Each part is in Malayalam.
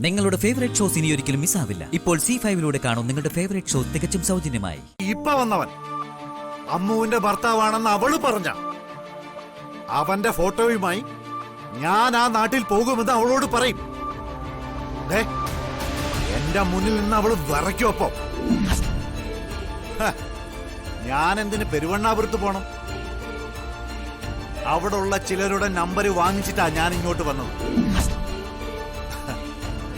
നിങ്ങളുടെ ഫേവറേറ്റ് ഷോസ് ഇനി ഒരിക്കലും മിസ്സാവില്ല. ഇപ്പോൾ C5 കാണും നിങ്ങളുടെ ഫേവറേറ്റ് ഷോ തികച്ചും സൗജന്യമായി. ഇപ്പൊ വന്നവൻ അമ്മുവിന്റെ ഭർത്താവാണെന്ന് അവള് പറഞ്ഞ അവന്റെ ഫോട്ടോയുമായി ഞാൻ ആ നാട്ടിൽ പോകുമെന്ന് അവളോട് പറയും. എന്റെ മുന്നിൽ നിന്ന് അവള് വിറയ്ക്കൊപ്പം ഞാൻ എന്തിന് പെരുവണ്ണാപുരത്ത് പോണം? അവിടെ ഉള്ള ചിലരുടെ നമ്പർ വാങ്ങിച്ചിട്ടാ ഞാൻ ഇങ്ങോട്ട് വന്നത്.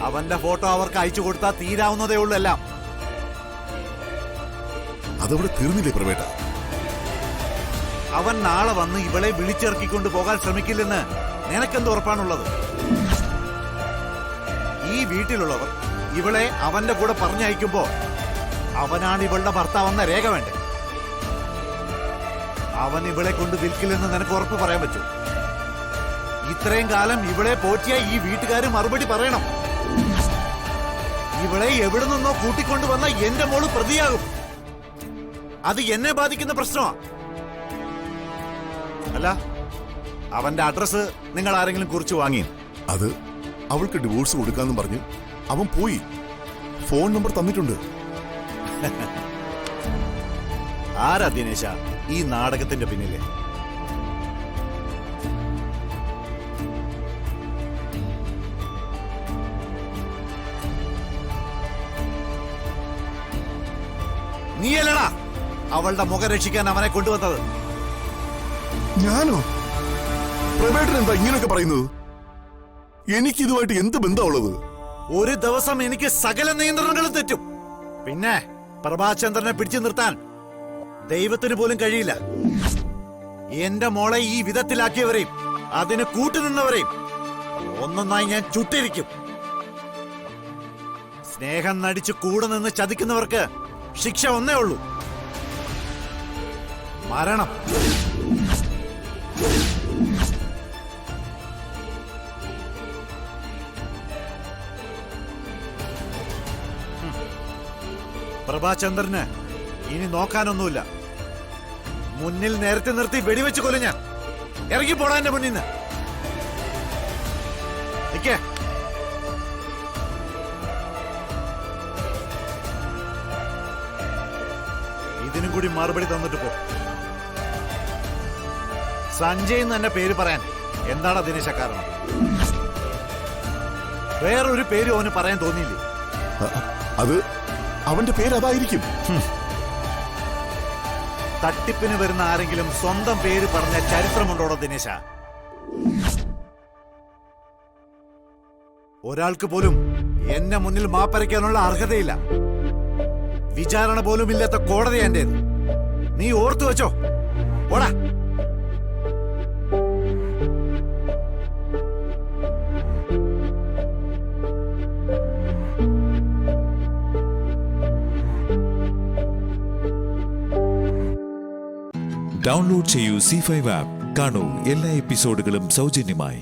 അവന്റെ ഫോട്ടോ അവർക്ക് അയച്ചു കൊടുത്താൽ തീരാവുന്നതേ ഉള്ളൂ എല്ലാം. അതവിടെ തീർന്നില്ലേ പ്രവേട്ട? അവൻ നാളെ വന്ന് ഇവളെ വിളിച്ചിറക്കിക്കൊണ്ട് പോകാൻ ശ്രമിക്കില്ലെന്ന് നിനക്കെന്ത് ഉറപ്പാണുള്ളത്? ഈ വീട്ടിലുള്ളവർ ഇവളെ അവന്റെ കൂടെ പറഞ്ഞയക്കുമ്പോ അവനാണ് ഇവളുടെ ഭർത്താവെന്ന രേഖ വേണ്ടേ? അവൻ ഇവളെ കൊണ്ട് വിൽക്കില്ലെന്ന് നിനക്ക് ഉറപ്പ് പറയാൻ പറ്റൂ? ഇത്രയും കാലം ഇവളെ പോറ്റിയ ഈ വീട്ടുകാര് മറുപടി പറയണം. ഇവളെ എവിടെ നിന്നോ കൂട്ടിക്കൊണ്ടുവന്ന എന്റെ മോള് പ്രതിയാകും. അത് എന്നെ ബാധിക്കുന്ന പ്രശ്നമാ. അല്ല, അവന്റെ അഡ്രസ് നിങ്ങൾ ആരെങ്കിലും കുറിച്ച് വാങ്ങി? അത് അവൾക്ക് ഡിവോഴ്സ് കൊടുക്കാന്ന് പറഞ്ഞ് അവൻ പോയി. ഫോൺ നമ്പർ തന്നിട്ടുണ്ട്. ആരാ ദിനേശ ഈ നാടകത്തിന്റെ പിന്നിലെ? നീയല്ലടാ അവളുടെ മുഖം രക്ഷിക്കാൻ അവനെ കൊണ്ടുവന്നത്. ഞാനോ? പ്രവേട്ടൻ എന്താ ഇങ്ങനെയൊക്കെ പറയുന്നത്? എനിക്കിതുമായിട്ട് എന്ത് ബന്ധമുള്ളത്? ഒരു ദിവസം എനിക്ക് സകല നിയന്ത്രണങ്ങളും തെറ്റും. പിന്നെ പ്രഭാചന്ദ്രനെ പിടിച്ചു നിർത്താൻ ദൈവത്തിന് പോലും കഴിയില്ല. എന്റെ മോളെ ഈ വിധത്തിലാക്കിയവരെയും അതിന് കൂട്ടുനിന്നവരെയും ഒന്നൊന്നായി ഞാൻ ചുട്ടിരിക്കും. സ്നേഹം നടിച്ച് കൂടെ നിന്ന് ചതിക്കുന്നവർക്ക് ശിക്ഷ ഒന്നേ ഉള്ളൂ, മരണം. പ്രഭാചന്ദ്രന് ഇനി നോക്കാനൊന്നുമില്ല. മുന്നിൽ നേരത്തെ നിർത്തി വെടിവെച്ച് കൊല്ലും ഞാൻ. ഇറങ്ങിപ്പോടാ എന്റെ മുന്നിൽ നിന്ന്. ഇതിനും കൂടി മറുപടി തന്നിട്ട് പോ. സഞ്ജയ് എന്ന് തന്നെ പേര് പറയാൻ എന്താണ് ദിനേശ കാരണം? വേറൊരു പേര് അവന് പറയാൻ തോന്നിയില്ലേ? അത് അവന്റെ പേര് അതായിരിക്കും. തട്ടിപ്പിന് വരുന്ന ആരെങ്കിലും സ്വന്തം പേര് പറഞ്ഞ ചരിത്രമുണ്ടോടോ ദിനേശ? ഒരാൾക്ക് പോലും എന്നെ മുന്നിൽ മാപ്പരയ്ക്കാനുള്ള അർഹതയില്ല. വിചാരണ പോലും ഇല്ലാത്ത കോടതി എന്റേത്. നീ ഓർത്തു വെച്ചോ. ഓടാ. ഡൗൺലോഡ് ചെയ്യൂ C5 ആപ്പ്. കാണൂ എല്ലാ എപ്പിസോഡുകളും സൗജന്യമായി.